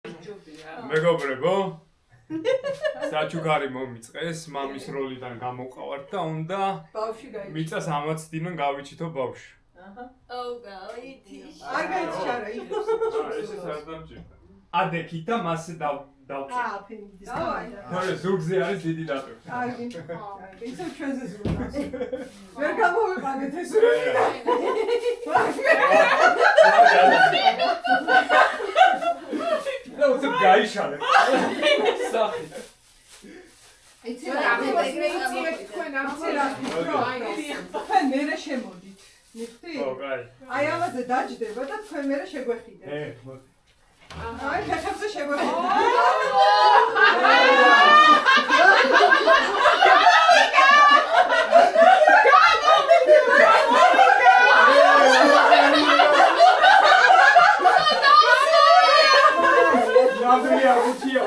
მეგობრებო, საჩუქარი მომიწყეს, მამის როლიდან გამოვყავართ და უნდა მიწას ამაცდინონ გავიჩითო ბავშვი. არ გაიჩარა იღებს. ესეც არ დამჭირდა. ადექით და მასზე დავწერ. ფემინიზმი. თორე ზურგზე არის დიდი დატვირთვა. კარგი. ისე ჩვენზე ზურგს. ვერ გამოვიყანეთ ეს ზურგი. და უცებ გაიშალე. სახი. თქვენ მერე შემოდით. მიხდი? ხო, კაი. აი ამაზე დაჯდება და თქვენ მერე შეგვეხიდეთ. აი, ხეხებზე შეგვეხიდეთ. ნამდვილი აღუჩიო.